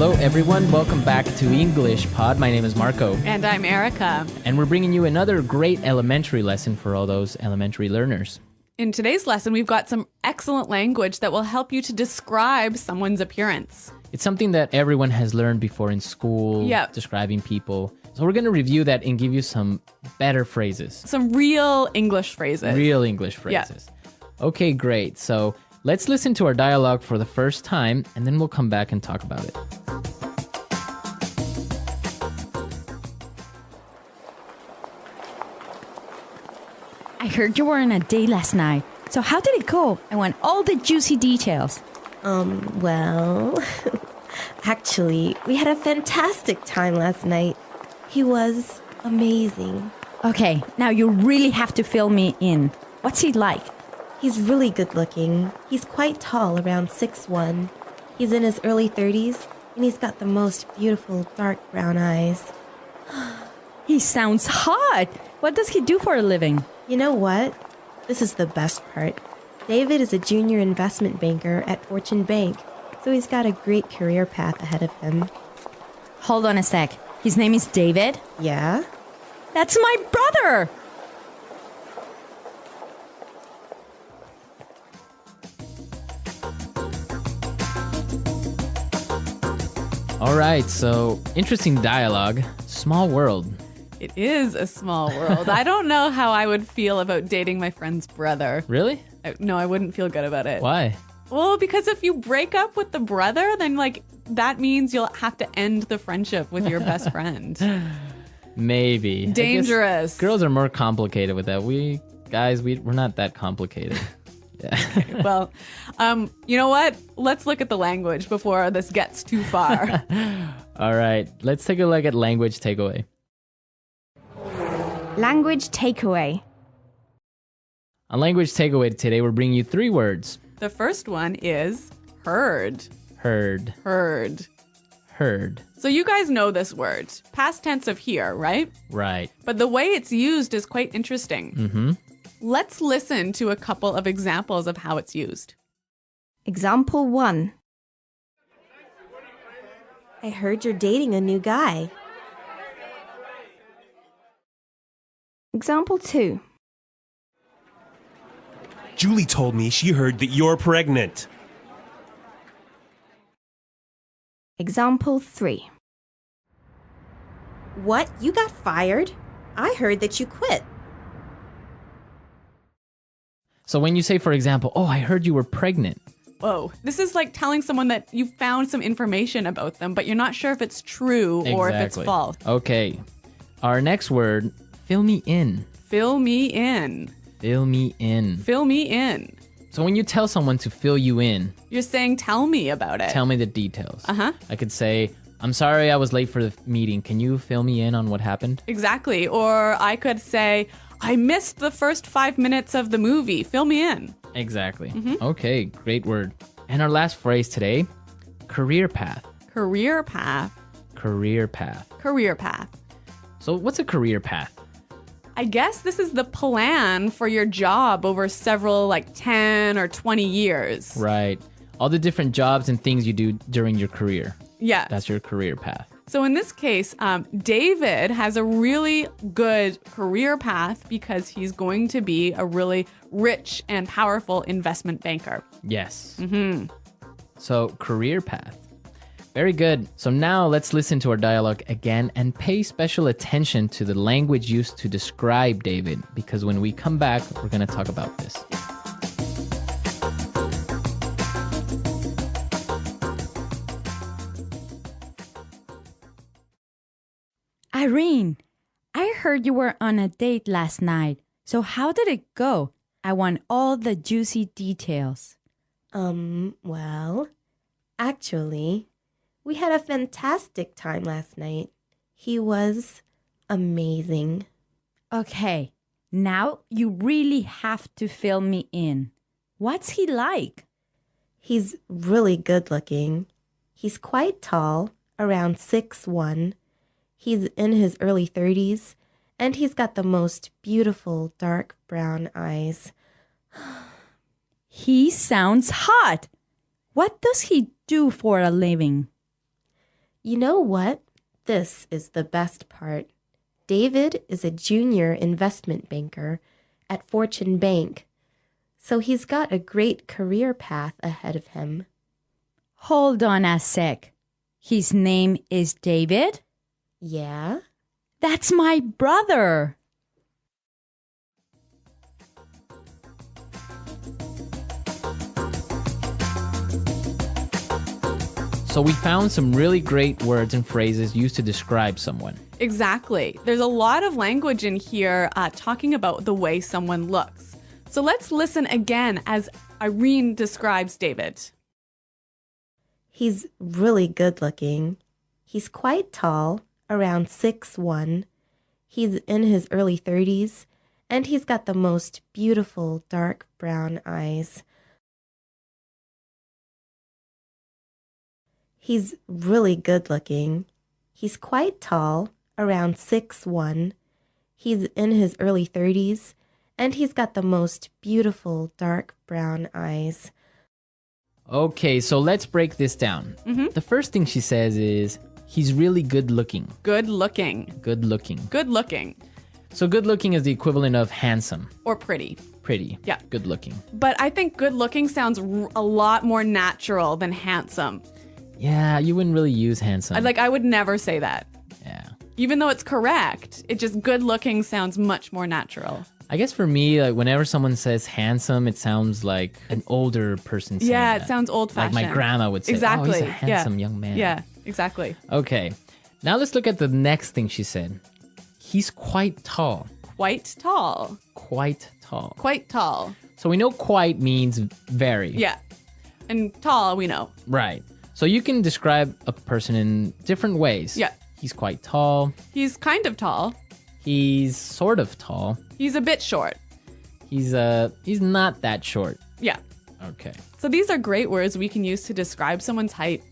Hello, everyone. Welcome back to English Pod. My name is Marco. And I'm Erica. And we're bringing you another great elementary lesson for all those elementary learners. In today's lesson, we've got some excellent language that will help you to describe someone's appearance. It's something that everyone has learned before in school, describing people. So we're going to review that and give you some better phrases. Some real English phrases. Real English phrases. Yeah. Okay, great. So let's listen to our dialogue for the first time, and then we'll come back and talk about it. I heard you were on a date last night. So how did it go? I want all the juicy details. Well, actually, we had a fantastic time last night. He was amazing. Okay, now you really have to fill me in. What's he like? He's really good looking. He's quite tall, around 6'1". He's in his early 30s, and he's got the most beautiful dark brown eyes. He sounds hot. What does he do for a living? You know what? This is the best part. David is a junior investment banker at Fortune Bank, so he's got a great career path ahead of him. Hold on a sec. His name is David? Yeah? That's my brother! All right, so interesting dialogue. Small world. It is a small world. I don't know how I would feel about dating my friend's brother. Really? No, I wouldn't feel good about it. Why? Well, because if you break up with the brother, then that means you'll have to end the friendship with your best friend. Maybe. Dangerous. Girls are more complicated with that. We're not that complicated. Yeah. Okay, well, you know what? Let's look at the language before this gets too far. All right, let's take a look at language takeaway. Language takeaway. On language takeaway today, we're bringing you 3 words. The first one is heard. Heard. Heard. Heard. So you guys know this word. Past tense of hear, right? Right. But the way it's used is quite interesting. Mm-hmm. Let's listen to a couple of examples of how it's used. Example 1. I heard you're dating a new guy. Example 2. Julie told me she heard that you're pregnant. Example 3. What? You got fired? I heard that you quit. So when you say, for example, oh, I heard you were pregnant. Whoa. This is like telling someone that you found some information about them, but you're not sure if it's true or if it's false. Okay. Our next word, fill me in. Fill me in. Fill me in. Fill me in. So when you tell someone to fill you in, you're saying, tell me about it. Tell me the details. Uh-huh. I could say, I'm sorry I was late for the meeting. Can you fill me in on what happened? Exactly. Or I could say, I missed the first 5 minutes of the movie. Fill me in. Exactly. Mm-hmm. Okay, great word. And our last phrase today, career path. Career path. Career path. Career path. So what's a career path? I guess this is the plan for your job over several 10 or 20 years. Right. All the different jobs and things you do during your career. Yeah. That's your career path. So in this case, David has a really good career path because he's going to be a really rich and powerful investment banker. Yes. Mm-hmm. So career path. Very good. So now let's listen to our dialogue again and pay special attention to the language used to describe David, because when we come back, we're going to talk about this. Irene, I heard you were on a date last night. So how did it go? I want all the juicy details. Well, actually, we had a fantastic time last night. He was amazing. Okay, now you really have to fill me in. What's he like? He's really good looking. He's quite tall, around 6'1". He's in his early 30s, and he's got the most beautiful dark brown eyes. He sounds hot. What does he do for a living? You know what? This is the best part. David is a junior investment banker at Fortune Bank, so he's got a great career path ahead of him. Hold on a sec. His name is David? Yeah? That's my brother. So we found some really great words and phrases used to describe someone. Exactly. There's a lot of language in here talking about the way someone looks. So let's listen again as Irene describes David. He's really good looking. He's quite tall, around 6'1". He's in his early 30s, and he's got the most beautiful dark brown eyes. He's really good looking. He's quite tall, around 6'1". He's in his early 30s, and he's got the most beautiful dark brown eyes. Okay, so let's break this down. The first thing she says is, he's really good looking. Good looking. Good looking. Good looking. So good looking is the equivalent of handsome. Or pretty. Pretty. Yeah. Good looking. But I think good looking sounds a lot more natural than handsome. Yeah, you wouldn't really use handsome. I would never say that. Yeah. Even though it's correct, it just good looking sounds much more natural. I guess for me, like whenever someone says handsome, it sounds like an older person saying Yeah, that. it sounds old Like fashioned. my grandma would say, Exactly. oh, he's a handsome young man. Yeah, exactly. Okay. Now let's look at the next thing she said. He's quite tall. Quite tall. Quite tall. Quite tall. So we know quite means very. Yeah. And tall, we know. Right. So you can describe a person in different ways. Yeah. He's quite tall. He's kind of tall. He's sort of tall. He's a bit short. He's not that short. Yeah. Okay. So these are great words we can use to describe someone's height.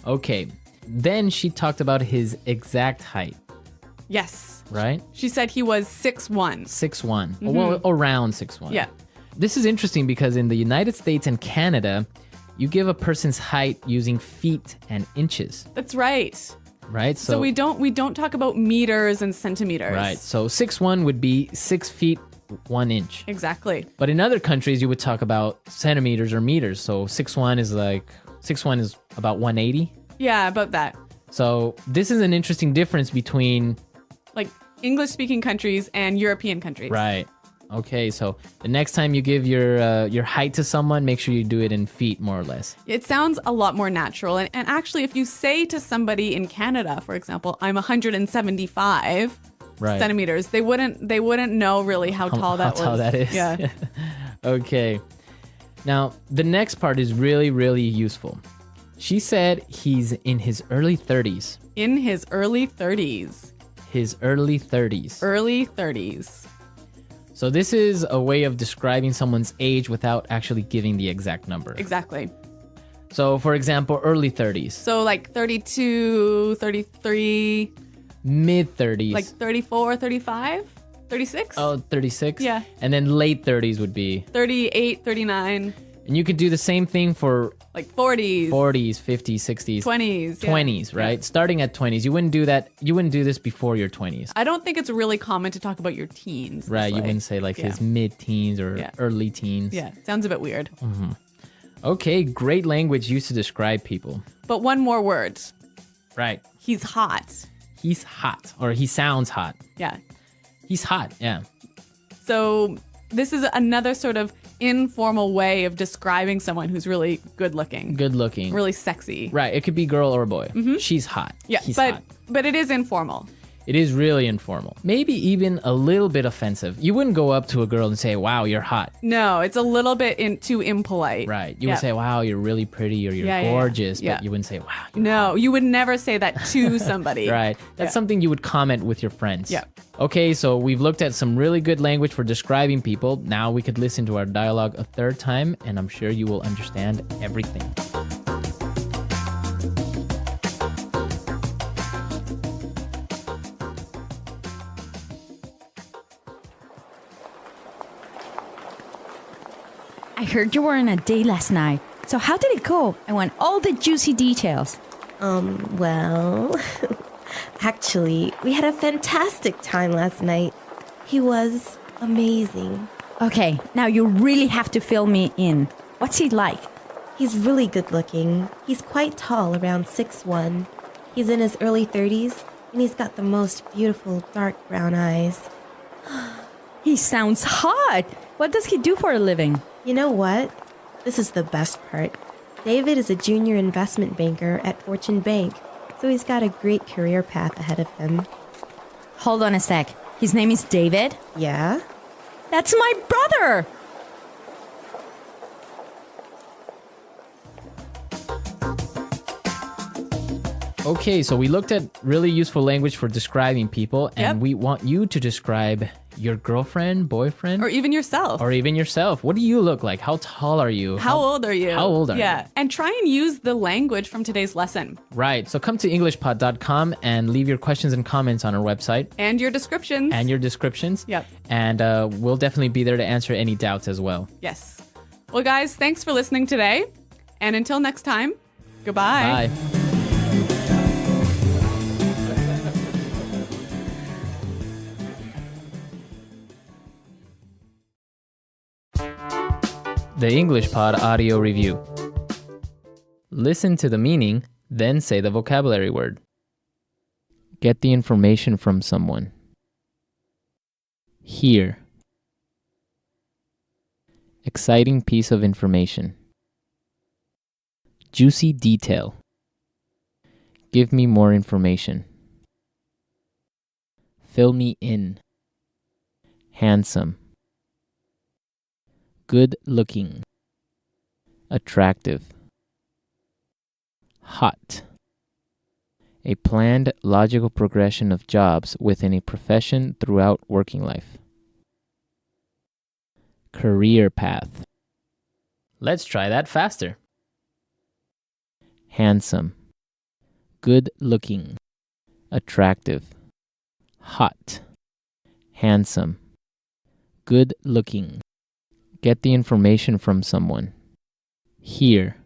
Okay. Then she talked about his exact height, Yes. right? She said he was 6'1". 6'1". Well, around 6'1". Yeah. This is interesting because in the United States and Canada, you give a person's height using feet and inches, That's right. right? So we don't talk about meters and centimeters. Right. So 6'1" would be 6 feet 1 inch. Exactly. But in other countries, you would talk about centimeters or meters. So 6'1" is about 180. Yeah, about that. So this is an interesting difference between Like English speaking countries and European countries. right. Okay, so the next time you give your height to someone, make sure you do it in feet, more or less. It sounds a lot more natural. And actually, if you say to somebody in Canada, for example, I'm 175 Right. centimeters, they wouldn't know really how tall that was. How tall that is. Yeah. Okay. Now, the next part is really, really useful. She said he's in his early 30s. In his early 30s. His early 30s. Early 30s. So this is a way of describing someone's age without actually giving the exact number. Exactly. So, for example, early 30s, So like 32, 33, mid 30s. like 34, 35, 36, Oh, 36? Yeah. And then late 30s would be. 38, 39, And you could do the same thing for like 40s, 40s, 50s, 60s, 20s. yeah. 20s, right? Yeah. Starting at 20s. You wouldn't do that. You wouldn't do this before your 20s. I don't think it's really common to talk about your teens. Right, this you way. wouldn't say like Yeah. his mid-teens or Yeah. early teens. Yeah, sounds a bit weird. Okay, great language used to describe people. But one more word. Right. He's hot. He's hot, or he sounds hot. Yeah. He's hot, yeah. So this is another sort of informal way of describing someone who's really good looking, Good looking. really sexy. Right, it could be girl or boy. She's hot. Yeah, He's but hot. but it is informal. It is really informal. Maybe even a little bit offensive. You wouldn't go up to a girl and say, wow, you're hot. No, it's a little bit too impolite. Right. You Yeah. would say, wow, you're really pretty or you're Yeah, yeah, yeah. gorgeous. Yeah. But you wouldn't say, wow. You're No, you would never say that to somebody. Right. That's Yeah. something you would comment with your friends. Yeah. Okay, so we've looked at some really good language for describing people. Now we could listen to our dialogue a third time, and I'm sure you will understand everything. I heard you were on a date last night. So how did it go? I want all the juicy details. Well, actually, we had a fantastic time last night. He was amazing. Okay, now you really have to fill me in. What's he like? He's really good looking. He's quite tall, around 6'1". He's in his early 30s, and he's got the most beautiful dark brown eyes. He sounds hot. What does he do for a living? You know what? This is the best part. David is a junior investment banker at Fortune Bank, so he's got a great career path ahead of him. Hold on a sec. His name is David? Yeah? That's my brother! Okay, so we looked at really useful language for describing people, and Yep. we want you to describe your girlfriend, boyfriend, Or even yourself. or even yourself. What do you look like? How tall are you? How old are you? How old are Yeah. you? And try and use the language from today's lesson Right. So come to EnglishPod.com and leave your questions and comments on our website and your descriptions. and your descriptions. Yep. And we'll definitely be there to answer any doubts as well. Yes. Well, guys, thanks for listening today. And until next time, goodbye. Bye. The English Pod Audio Review. Listen to the meaning, then say the vocabulary word. Get the information from someone. Hear. Exciting piece of information. Juicy detail. Give me more information. Fill me in. Handsome. Good looking. Attractive. Hot. A planned, logical progression of jobs within a profession throughout working life. Career path. Let's try that faster. Handsome. Good looking. Attractive. Hot. Handsome. Good looking. Get the information from someone. Hear.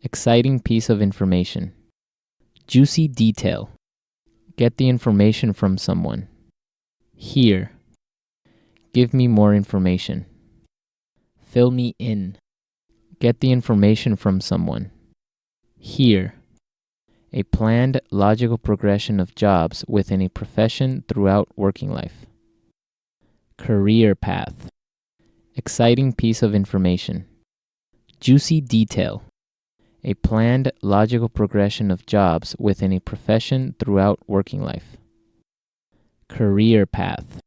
Exciting piece of information. Juicy detail. Get the information from someone. Hear. Give me more information. Fill me in. Get the information from someone. Hear. A planned, logical progression of jobs within a profession throughout working life. Career path. Exciting piece of information. Juicy detail. A planned, logical progression of jobs within a profession throughout working life. Career path.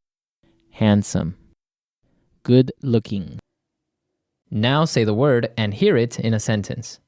Handsome. Good looking. Now say the word and hear it in a sentence.